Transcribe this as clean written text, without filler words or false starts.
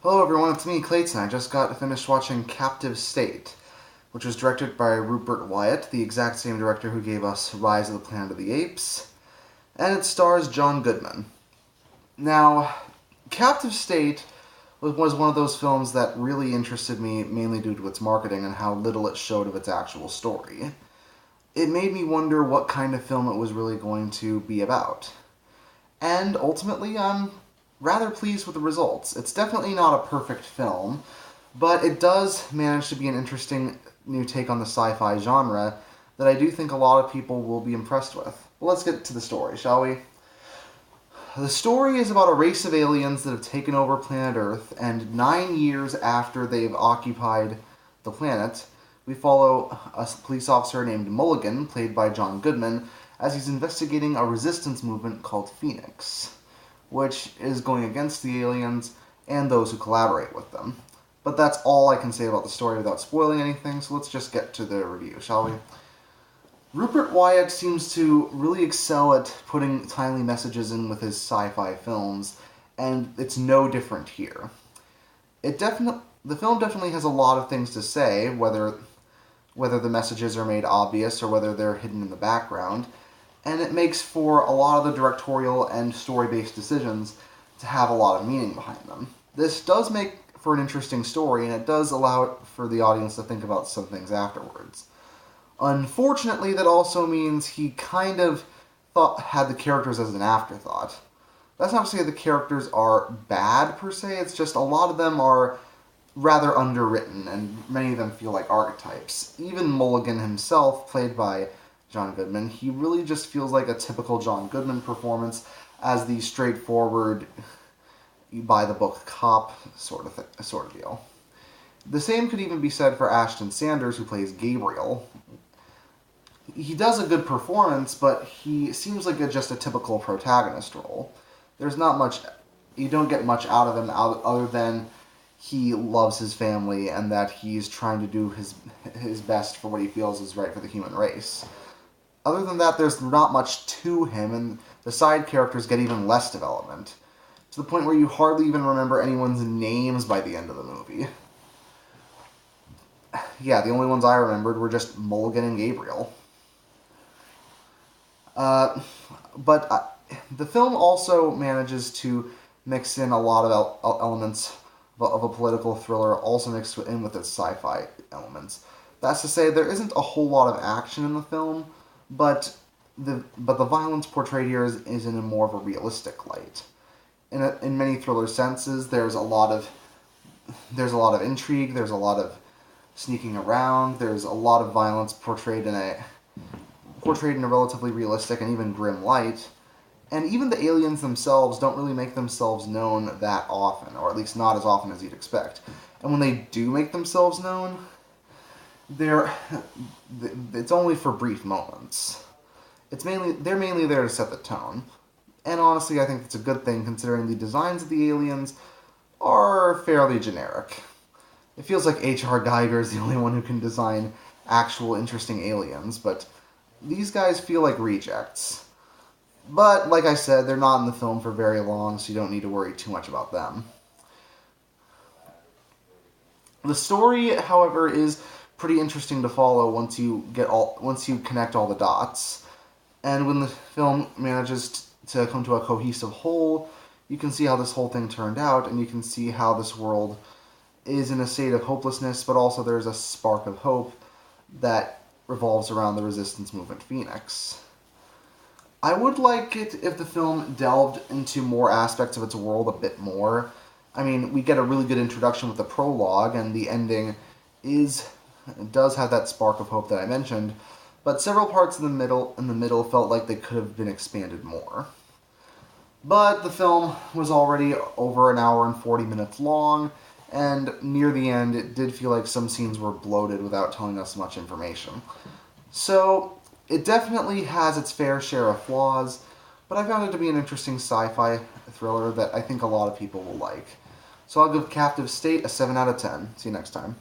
Hello everyone, it's me, Clayton. I just got finished watching Captive State, which was directed by Rupert Wyatt, the exact same director who gave us Rise of the Planet of the Apes, and it stars John Goodman. Now, Captive State was one of those films that really interested me, mainly due to its marketing and how little it showed of its actual story. It made me wonder what kind of film it was really going to be about. And ultimately, I'm rather pleased with the results. It's definitely not a perfect film, but it does manage to be an interesting new take on the sci-fi genre that I do think a lot of people will be impressed with. Well, let's get to the story, shall we? The story is about a race of aliens that have taken over planet Earth, and 9 years after they've occupied the planet, we follow a police officer named Mulligan, played by John Goodman, as he's investigating a resistance movement called Phoenix, which is going against the aliens and those who collaborate with them. But that's all I can say about the story without spoiling anything, so let's just get to the review, shall we? Rupert Wyatt seems to really excel at putting timely messages in with his sci-fi films, and it's no different here. The film definitely has a lot of things to say, whether the messages are made obvious or whether they're hidden in the background, and it makes for a lot of the directorial and story-based decisions to have a lot of meaning behind them. This does make for an interesting story, and it does allow for the audience to think about some things afterwards. Unfortunately, that also means he kind of had the characters as an afterthought. That's not to say the characters are bad per se, it's just a lot of them are rather underwritten, and many of them feel like archetypes. Even Mulligan himself, played by John Goodman, he really just feels like a typical John Goodman performance as the straightforward, by-the-book cop sort of deal. The same could even be said for Ashton Sanders, who plays Gabriel. He does a good performance, but he seems like just a typical protagonist role. There's not much, you don't get much out of him other than he loves his family and that he's trying to do his best for what he feels is right for the human race. Other than that, there's not much to him, and the side characters get even less development, to the point where you hardly even remember anyone's names by the end of the movie. Yeah, the only ones I remembered were just Mulligan and Gabriel. But the film also manages to mix in a lot of elements of a political thriller, also mixed in with its sci-fi elements. That's to say, there isn't a whole lot of action in the film, but the violence portrayed here is in a more of a realistic light. In many thriller senses, there's a lot of intrigue, there's a lot of sneaking around, there's a lot of violence portrayed in a relatively realistic and even grim light, and even the aliens themselves don't really make themselves known that often, or at least not as often as you'd expect. And when they do make themselves known, it's only for brief moments. They're mainly there to set the tone. And honestly, I think it's a good thing considering the designs of the aliens are fairly generic. It feels like H.R. Geiger is the only one who can design actual interesting aliens, but these guys feel like rejects. But, like I said, they're not in the film for very long, so you don't need to worry too much about them. The story, however, is pretty interesting to follow once you connect all the dots. And when the film manages to come to a cohesive whole, you can see how this whole thing turned out, and you can see how this world is in a state of hopelessness, but also there's a spark of hope that revolves around the resistance movement Phoenix. I would like it if the film delved into more aspects of its world a bit more. I mean, we get a really good introduction with the prologue, and the ending does have that spark of hope that I mentioned, but several parts in the middle felt like they could have been expanded more. But the film was already over an hour and 40 minutes long, and near the end, it did feel like some scenes were bloated without telling us much information. So, it definitely has its fair share of flaws, but I found it to be an interesting sci-fi thriller that I think a lot of people will like. So I'll give Captive State a 7 out of 10. See you next time.